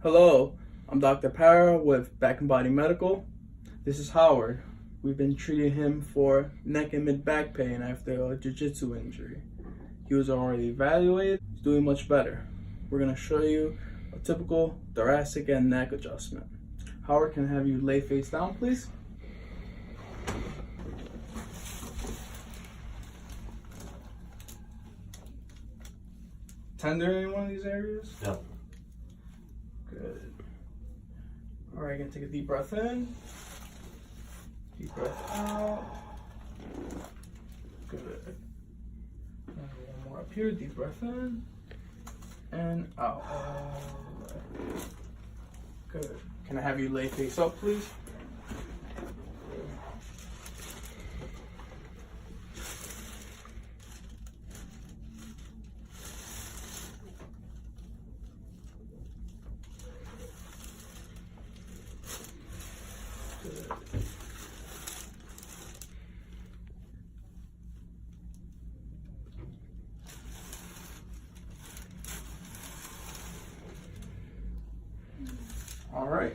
Hello, I'm Dr. Para with Back and Body Medical. This is Howard. We've been treating him for neck and mid-back pain after a Jiu Jitsu injury. He was already evaluated. He's doing much better. We're going to show you a typical thoracic and neck adjustment. Howard, can I have you lay face down, please? Tender in one of these areas? Yep. Good. All right, gonna take a deep breath in. Deep breath out. Good. And one more up here. Deep breath in and out. All right. Good. Can I have you lay face up, please? Good. All right.